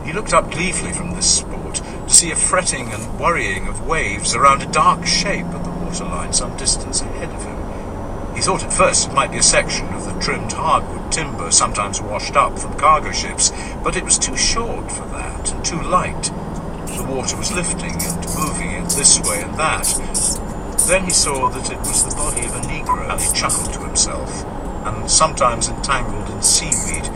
He looked up gleefully from this sport to see a fretting and worrying of waves around a dark shape at the waterline some distance ahead of him. He thought at first it might be a section of the trimmed hardwood timber sometimes washed up from cargo ships, but it was too short for that and too light. The water was lifting and moving it this way and that. Then he saw that it was the body of a Negro. He chuckled to himself, and sometimes entangled in seaweed,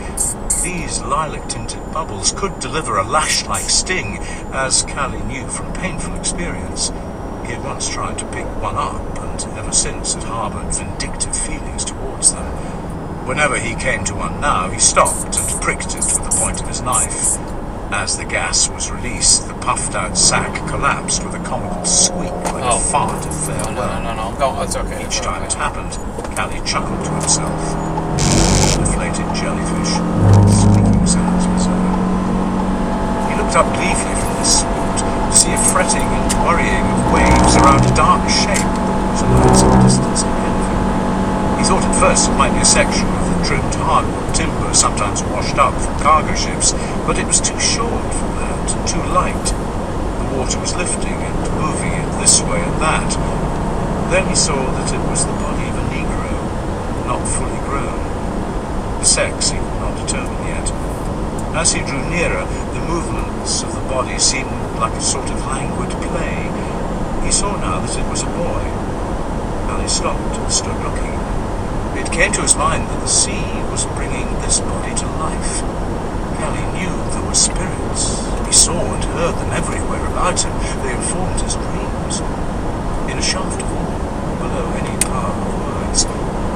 these lilac-tinted bubbles could deliver a lash-like sting, as Callie knew from painful experience. He had once tried to pick one up, and ever since had harboured vindictive feelings towards them. Whenever he came to one now, he stopped and pricked it with the point of his knife. As the gas was released, the puffed-out sack collapsed with a comical squeak like a fart of farewell. No. It's okay. Each time it happened, Callie chuckled to himself. Deflated jellyfish, squeaking sounds of his own. He looked up gleefully from this spot to see a fretting and worrying of waves around a dark shape that was some distance ahead of him. He thought at first it might be a section of the trimmed hardwood timber sometimes washed up from cargo ships, but it was too short for that and too light. The water was lifting and moving it this way and that. Then he saw that it was the body of a Negro, not fully grown. The sex he could not determine yet. As he drew nearer, the movements of the body seemed like a sort of languid play. He saw now that it was a boy. Callie stopped and stood looking. It came to his mind that the sea was bringing this body to life. Callie knew there were spirits. He saw and heard them everywhere about him. They informed his dreams. In a shaft of awe, below any power of words,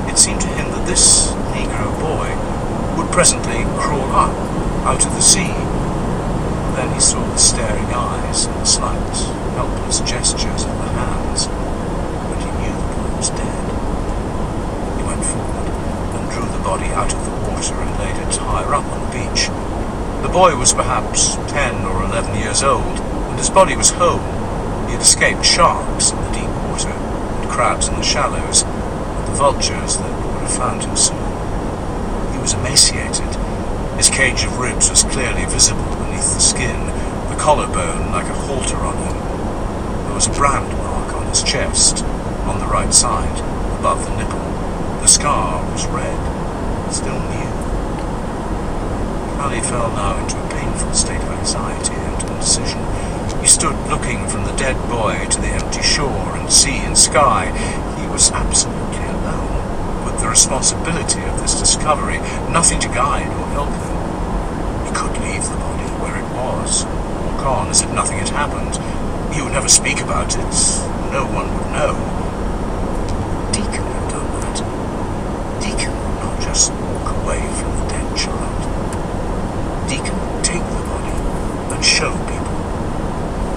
it seemed to him that this Negro boy would presently crawl up out of the sea. Then he saw the staring eyes and the slight, helpless gestures of the hands, and he knew the boy was dead. He went forward and drew the body out of the water and laid it higher up on the beach. The boy was perhaps 10 or 11 years old, and his body was whole. He had escaped sharks in the deep water, and crabs in the shallows, and the vultures that would have found him soon. He was emaciated. His cage of ribs was clearly visible beneath the skin, the collarbone like a halter on him. There was a brand mark on his chest, on the right side, above the nipple. The scar was red, still new. Callie fell now into a painful state of anxiety and indecision. He stood looking from the dead boy to the empty shore and sea and sky. He was absolutely alone, with the responsibility of this discovery, nothing to guide or help him. He could leave the body where it was, walk on as if nothing had happened. He would never speak about it. No one would know. Deacon had done that. Deacon would not just walk away from the dead child. Deacon would take the body and show people.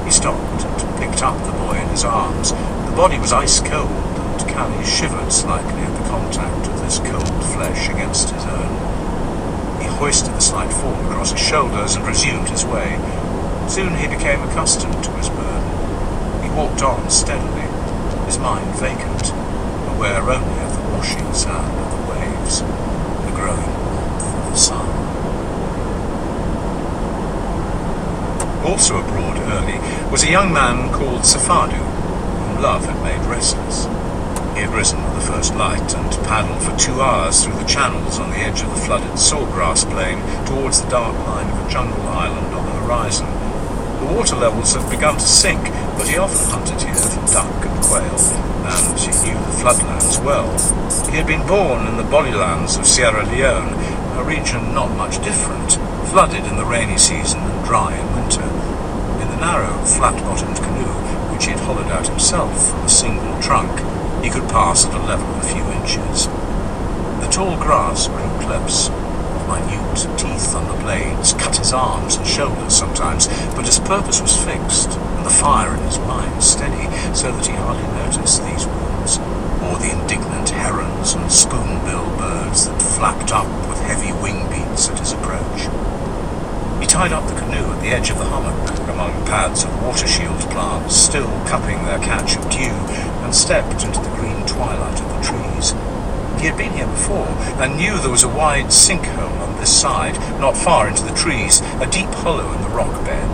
He stopped and picked up the boy in his arms. The body was ice cold, and Callie shivered slightly at the contact of this cold flesh against his own. He hoisted the slight form across his shoulders and resumed his way. Soon he became accustomed to his burden. He walked on steadily, his mind vacant, aware only of the washing sound of the waves, the growing warmth of the sun. Also abroad early was a young man called Safadu, whom love had made restless. He had risen with the first light and paddled for 2 hours through the channels on the edge of the flooded sawgrass plain towards the dark line of a jungle island on the horizon. The water levels had begun to sink, but he often hunted here for duck and quail, and he knew the floodlands well. He had been born in the Bolilands of Sierra Leone, a region not much different, flooded in the rainy season and dry in winter. In the narrow, flat-bottomed canoe, which he had hollowed out himself from a single trunk, he could pass at a level of a few inches. The tall grass grew close. Minute teeth on the blades cut his arms and shoulders sometimes, but his purpose was fixed, and the fire in his mind steady, so that he hardly noticed these wounds, or the indignant herons and spoonbill birds that flapped up with heavy wing beats at his approach. He tied up the canoe at the edge of the hummock, among pads of water-shield plants still cupping their catch of dew, and stepped into the green twilight of the trees. He had been here before, and knew there was a wide sinkhole on this side, not far into the trees, a deep hollow in the rock bed.